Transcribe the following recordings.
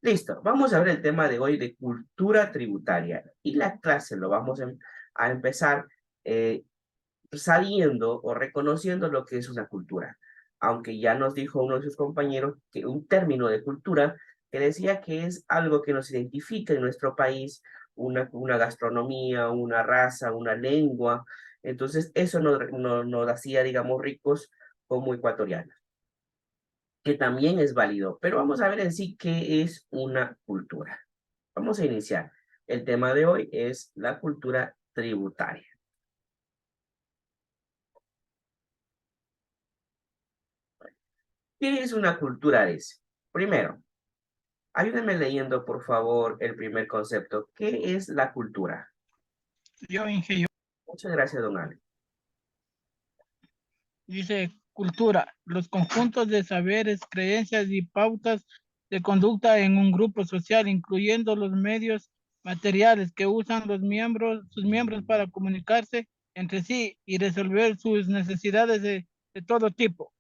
Listo, vamos a ver el tema de hoy de cultura tributaria. Y la clase lo vamos a empezar eh, sabiendo o reconociendo lo que es una cultura. Aunque ya nos dijo uno de sus compañeros que un término de cultura que decía que es algo que nos identifica en nuestro país, una gastronomía, una raza, una lengua. Entonces, eso nos hacía, digamos, ricos como ecuatorianos, que también es válido. Pero vamos a ver en sí qué es una cultura. Vamos a iniciar. El tema de hoy es la cultura tributaria. ¿Qué es una cultura de ese? Primero, ayúdenme leyendo, por favor, el primer concepto. ¿Qué es la cultura? Yo, Inge, Muchas gracias, don Ale. dice cultura, los conjuntos de saberes, creencias y pautas de conducta en un grupo social, incluyendo los medios materiales que usan sus miembros para comunicarse entre sí y resolver sus necesidades de todo tipo.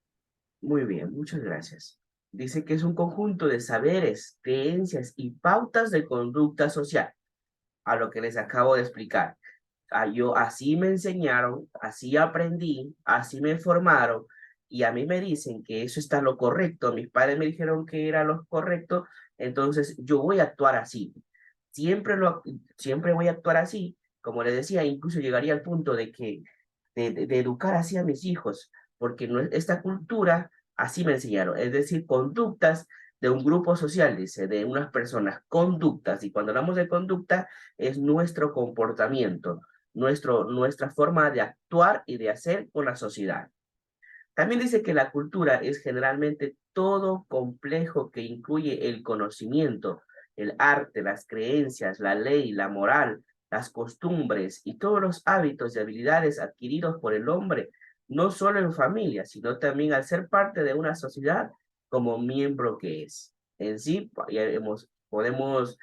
Muy bien, muchas gracias. Dice que es un conjunto de saberes, creencias y pautas de conducta social, a lo que les acabo de explicar. Yo así me enseñaron, así aprendí, así me formaron y a mí me dicen que eso está lo correcto. Mis padres me dijeron que era lo correcto, entonces yo voy a actuar así. Siempre siempre voy a actuar así. Como les decía, incluso llegaría al punto de que de educar así a mis hijos, porque no, esta cultura así me enseñaron, es decir, conductas de un grupo social, dice, de unas personas, conductas, y cuando hablamos de conducta es nuestro comportamiento, nuestra forma de actuar y de hacer con la sociedad. También dice que la cultura es generalmente todo complejo que incluye el conocimiento, el arte, las creencias, la ley, la moral, las costumbres y todos los hábitos y habilidades adquiridos por el hombre, no solo en familia, sino también al ser parte de una sociedad como miembro que es. En sí, podemos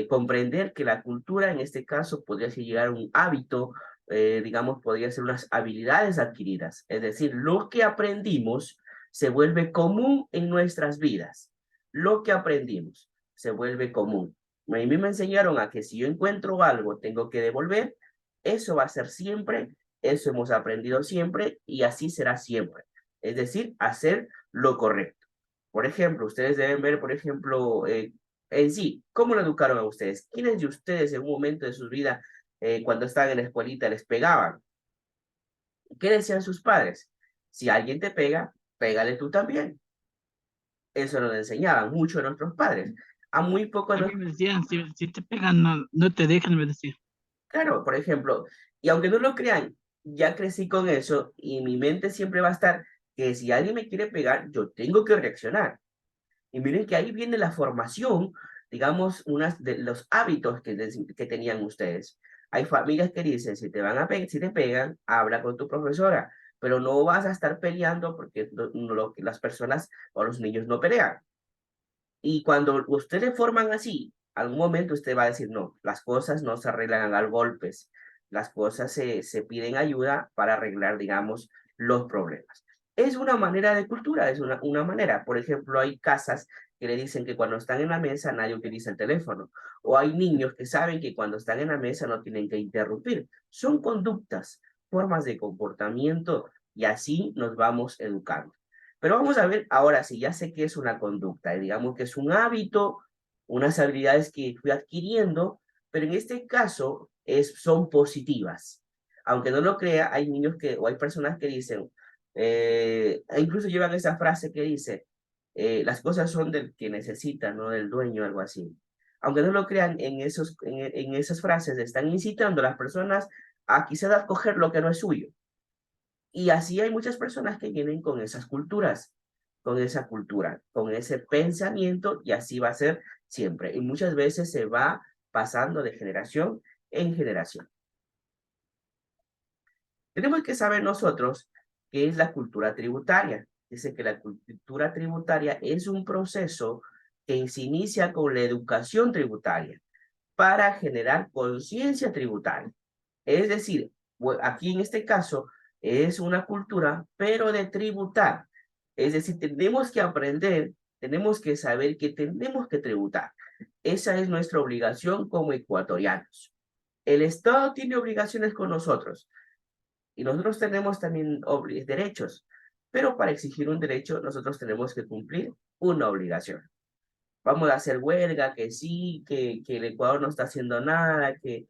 comprender que la cultura en este caso podría llegar a un hábito, digamos, podría ser unas habilidades adquiridas. Es decir, lo que aprendimos se vuelve común en nuestras vidas. Lo que aprendimos se vuelve común. A mí me enseñaron a que si yo encuentro algo, tengo que devolver. Eso va a ser siempre, eso hemos aprendido siempre y así será siempre. Es decir, hacer lo correcto. Por ejemplo, ustedes deben ver, por ejemplo, en sí, ¿cómo lo educaron a ustedes? ¿Quiénes de ustedes en un momento de su vida cuando estaban en la escuelita les pegaban? ¿Qué decían sus padres? Si alguien te pega, pégale tú también. Eso nos enseñaban mucho de nuestros padres. A muy poco de A mí los... me decían, si te pegan, no te dejan, me decían. Claro, por ejemplo, y aunque no lo crean, ya crecí con eso y mi mente siempre va a estar que si alguien me quiere pegar, yo tengo que reaccionar. Y miren que ahí viene la formación, digamos, unas de los hábitos que tenían ustedes. Hay familias que dicen, si te van a pegar, si te pegan, habla con tu profesora, pero no vas a estar peleando porque las personas o los niños no pelean. Y cuando ustedes forman así, algún momento usted va a decir, no, las cosas no se arreglan a golpes, las cosas se piden ayuda para arreglar, digamos, los problemas. Es una manera de cultura, es una manera. Por ejemplo, hay casas que le dicen que cuando están en la mesa nadie utiliza el teléfono, o hay niños que saben que cuando están en la mesa no tienen que interrumpir. Son conductas, formas de comportamiento y así nos vamos educando. Pero vamos a ver ahora si ya sé que es una conducta, y digamos que es un hábito, unas habilidades que fui adquiriendo, pero en este caso son positivas. Aunque no lo crea, hay niños o hay personas que dicen, e incluso llevan esa frase que dice, las cosas son del que necesita, no del dueño, algo así. Aunque no lo crean, en esas frases están incitando a las personas a quizás a coger lo que no es suyo. Y así hay muchas personas que vienen con esas culturas, con esa cultura, con ese pensamiento, y así va a ser siempre. Y muchas veces se va pasando de generación en generación. Tenemos que saber nosotros qué es la cultura tributaria. Dice que la cultura tributaria es un proceso que se inicia con la educación tributaria para generar conciencia tributaria. Es decir, aquí en este caso es una cultura, pero de tributar. Es decir, tenemos que aprender tenemos que saber que tenemos que tributar. Esa es nuestra obligación como ecuatorianos. El Estado tiene obligaciones con nosotros y nosotros tenemos también derechos, pero para exigir un derecho nosotros tenemos que cumplir una obligación. Vamos a hacer huelga, que sí, que el Ecuador no está haciendo nada, que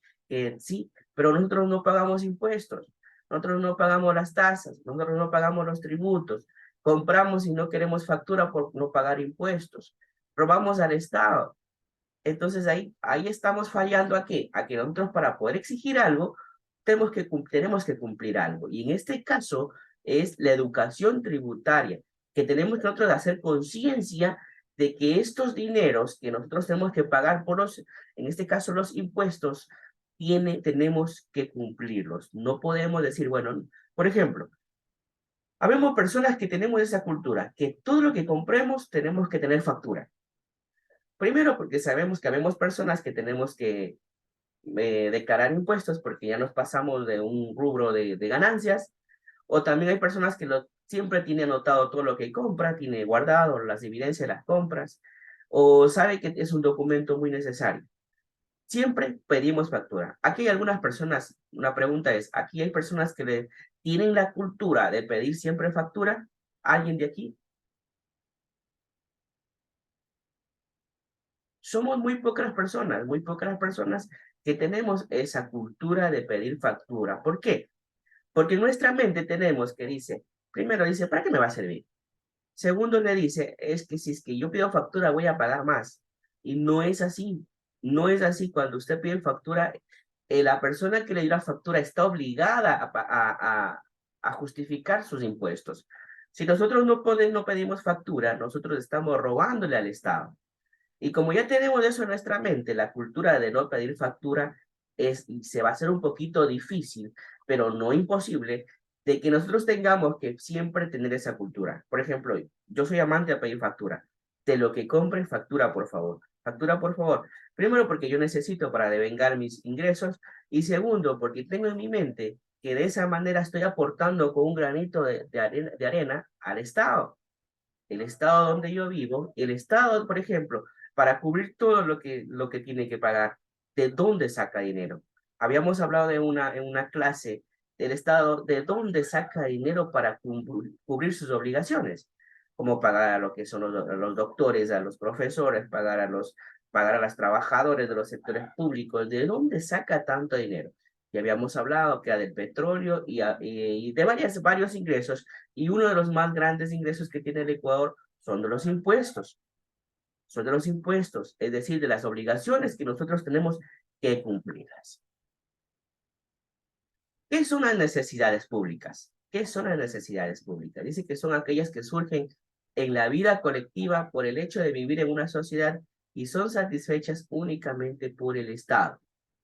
sí, pero nosotros no pagamos impuestos, nosotros no pagamos las tasas, nosotros no pagamos los tributos, compramos y no queremos factura por no pagar impuestos, robamos al Estado. Entonces ahí estamos fallando ¿a qué? A que nosotros para poder exigir algo tenemos que cumplir algo. Y en este caso es la educación tributaria, que tenemos que nosotros hacer conciencia de que estos dineros que nosotros tenemos que pagar por en este caso los impuestos, tenemos que cumplirlos. No podemos decir, bueno, por ejemplo, habemos personas que tenemos esa cultura, que todo lo que compremos tenemos que tener factura. Primero, porque sabemos que habemos personas que tenemos que declarar impuestos porque ya nos pasamos de un rubro de ganancias, o también hay personas que siempre tiene anotado todo lo que compra, tiene guardado las evidencias de las compras, o sabe que es un documento muy necesario. Siempre pedimos factura. Aquí hay algunas personas, una pregunta es, ¿aquí hay personas que tienen la cultura de pedir siempre factura? ¿Alguien de aquí? Somos muy pocas personas que tenemos esa cultura de pedir factura. ¿Por qué? Porque en nuestra mente tenemos que dice, primero dice, ¿para qué me va a servir? Segundo le dice, es que si es que yo pido factura voy a pagar más. Y no es así. No es así. Cuando usted pide factura, la persona que le dio la factura está obligada a justificar sus impuestos. Si nosotros no pedimos factura, nosotros estamos robándole al Estado. Y como ya tenemos eso en nuestra mente, la cultura de no pedir factura se va a hacer un poquito difícil, pero no imposible, de que nosotros tengamos que siempre tener esa cultura. Por ejemplo, yo soy amante de pedir factura. De lo que compre, factura, por favor. Factura, por favor. Primero, porque yo necesito para devengar mis ingresos. Y segundo, porque tengo en mi mente que de esa manera estoy aportando con un granito de arena al Estado. El estado donde yo vivo, el estado, por ejemplo, para cubrir todo lo que tiene que pagar, ¿de dónde saca dinero? Habíamos hablado en una clase del estado, ¿de dónde saca dinero para cubrir sus obligaciones? Como pagar a lo que son los doctores, a los profesores, pagar a los trabajadores de los sectores públicos, ¿de dónde saca tanto dinero? Y habíamos hablado que era del petróleo y de varios ingresos, y uno de los más grandes ingresos que tiene el Ecuador son de los impuestos. Son de los impuestos, es decir, de las obligaciones que nosotros tenemos que cumplirlas. ¿Qué son las necesidades públicas? ¿Qué son las necesidades públicas? Dice que son aquellas que surgen en la vida colectiva por el hecho de vivir en una sociedad y son satisfechas únicamente por el Estado.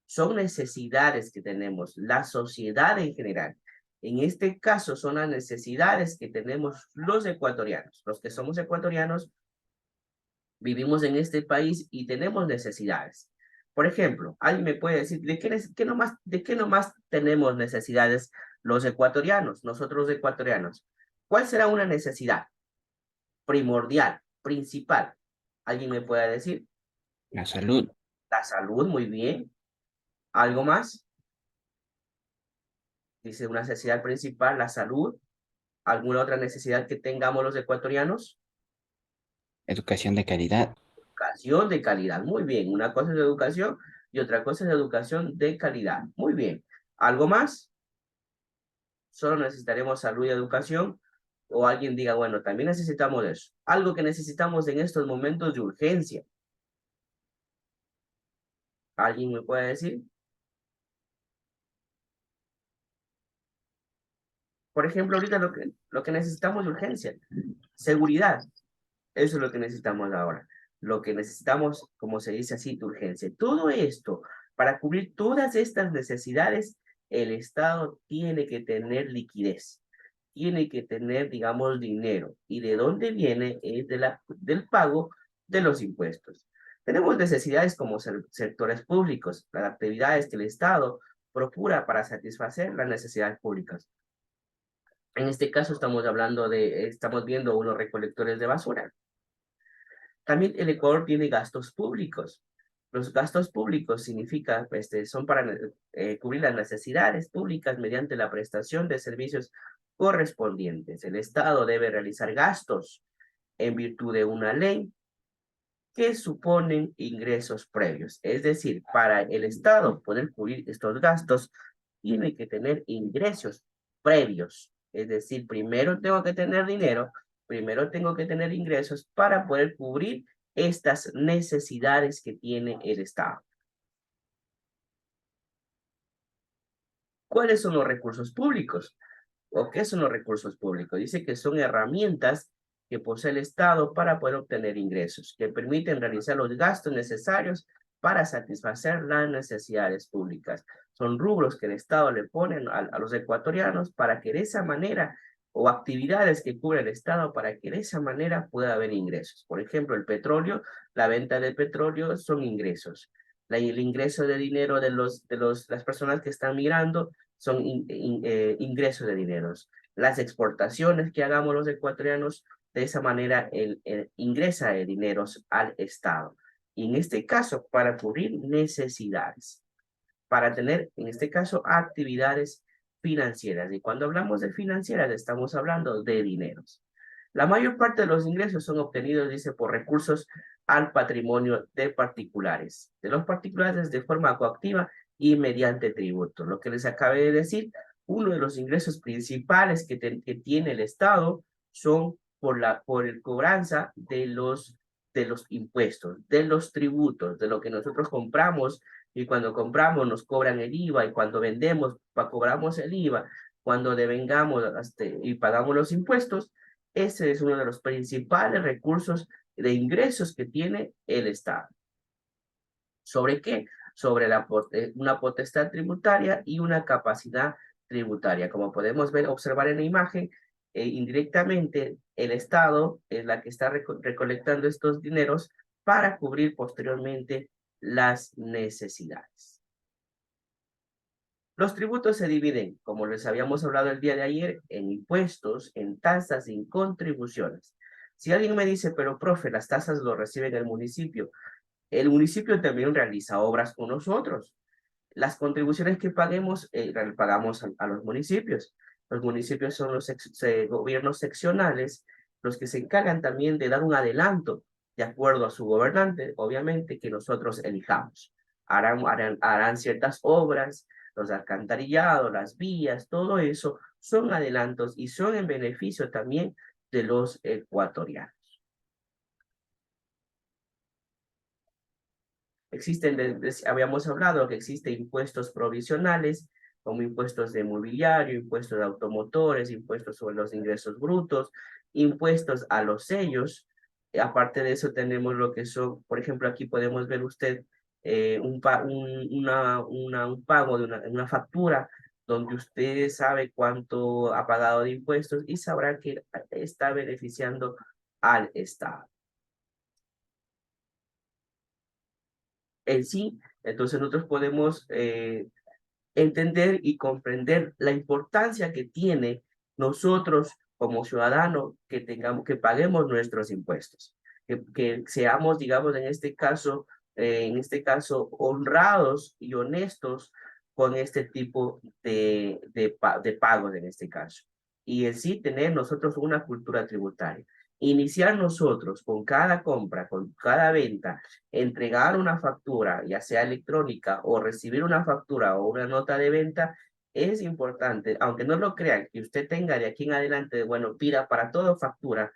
Son necesidades que tenemos, la sociedad en general. En este caso son las necesidades que tenemos los ecuatorianos. Los que somos ecuatorianos vivimos en este país y tenemos necesidades. Por ejemplo, alguien me puede decir, ¿de qué nomás tenemos necesidades los ecuatorianos, nosotros ecuatorianos? ¿Cuál será una necesidad primordial, principal? ¿Alguien me puede decir? La salud. La salud, muy bien. ¿Algo más? Dice una necesidad principal, la salud. ¿Alguna otra necesidad que tengamos los ecuatorianos? Educación de calidad. Educación de calidad, muy bien. Una cosa es educación y otra cosa es educación de calidad. Muy bien. ¿Algo más? Solo necesitaremos salud y educación. O alguien diga, bueno, también necesitamos eso. Algo que necesitamos en estos momentos de urgencia. ¿Alguien me puede decir? Por ejemplo, ahorita lo que necesitamos de urgencia, seguridad. Eso es lo que necesitamos ahora. Lo que necesitamos, como se dice así, de urgencia. Todo esto, para cubrir todas estas necesidades, el Estado tiene que tener liquidez, tiene que tener, digamos, dinero. ¿Y de dónde viene? Es del pago de los impuestos. Tenemos necesidades como sectores públicos, las actividades que el Estado procura para satisfacer las necesidades públicas. En este caso estamos viendo unos recolectores de basura. También el Ecuador tiene gastos públicos. Los gastos públicos significa, son para cubrir las necesidades públicas mediante la prestación de servicios correspondientes. El Estado debe realizar gastos en virtud de una ley que suponen ingresos previos. Es decir, para el Estado poder cubrir estos gastos, tiene que tener ingresos previos. Es decir, primero tengo que tener dinero, primero tengo que tener ingresos para poder cubrir estas necesidades que tiene el Estado. ¿Cuáles son los recursos públicos? ¿O qué son los recursos públicos? Dice que son herramientas que posee el Estado para poder obtener ingresos, que permiten realizar los gastos necesarios para satisfacer las necesidades públicas. Son rubros que el Estado le pone a los ecuatorianos para que de esa manera, o actividades que cubre el Estado para que de esa manera pueda haber ingresos. Por ejemplo, el petróleo, la venta del petróleo son ingresos. El ingreso de dinero de las personas que están migrando son ingresos de dineros. Las exportaciones que hagamos los ecuatorianos, de esa manera ingresa de dineros al Estado. Y en este caso, para cubrir necesidades, para tener, en este caso, actividades financieras. Y cuando hablamos de financieras, estamos hablando de dineros. La mayor parte de los ingresos son obtenidos, dice, por recursos al patrimonio de particulares. De los particulares de forma coactiva y mediante tributo. Lo que les acabé de decir, uno de los ingresos principales que tiene el Estado son por el cobranza de los impuestos, de los tributos, de lo que nosotros compramos, y cuando compramos nos cobran el IVA, y cuando vendemos cobramos el IVA, cuando devengamos y pagamos los impuestos. Ese es uno de los principales recursos de ingresos que tiene el Estado. ¿Sobre qué? Sobre una potestad tributaria y una capacidad tributaria. Como podemos ver, observar en la imagen, indirectamente el Estado es la que está recolectando estos dineros para cubrir posteriormente las necesidades. Los tributos se dividen, como les habíamos hablado el día de ayer, en impuestos, en tasas y en contribuciones. Si alguien me dice, pero profe, las tasas lo recibe el municipio también realiza obras con nosotros. Las contribuciones que paguemos, pagamos a los municipios. Los municipios son los gobiernos seccionales, los que se encargan también de dar un adelanto de acuerdo a su gobernante, obviamente, que nosotros elijamos. Harán ciertas obras, los alcantarillados, las vías, todo eso son adelantos y son en beneficio también de los ecuatorianos. Habíamos hablado que existen impuestos provisionales, como impuestos de mobiliario, impuestos de automotores, impuestos sobre los ingresos brutos, impuestos a los sellos. Aparte de eso tenemos lo que son, por ejemplo, aquí podemos ver usted un pago de una factura, donde usted sabe cuánto ha pagado de impuestos y sabrá que está beneficiando al Estado. En sí, entonces nosotros podemos entender y comprender la importancia que tiene nosotros como ciudadanos que paguemos nuestros impuestos, que seamos, digamos, en este caso, honrados y honestos con este tipo de pagos en este caso. Y en sí tener nosotros una cultura tributaria. Iniciar nosotros con cada compra, con cada venta, entregar una factura, ya sea electrónica, o recibir una factura o una nota de venta, es importante, aunque no lo crean, que usted tenga de aquí en adelante, bueno, pida para todo factura.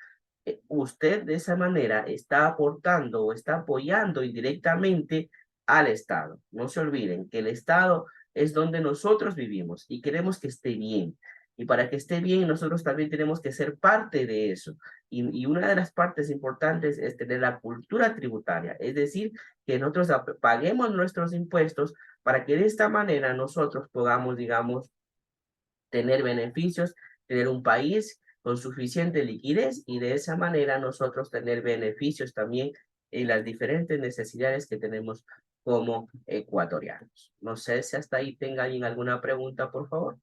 Usted de esa manera está aportando o está apoyando indirectamente al Estado. No se olviden que el Estado es donde nosotros vivimos y queremos que esté bien. Y para que esté bien, nosotros también tenemos que ser parte de eso. Y una de las partes importantes es tener la cultura tributaria, es decir, que nosotros paguemos nuestros impuestos para que de esta manera nosotros podamos, digamos, tener beneficios, tener un país con suficiente liquidez y de esa manera nosotros tener beneficios también en las diferentes necesidades que tenemos como ecuatorianos. No sé si hasta ahí tenga alguien alguna pregunta, por favor.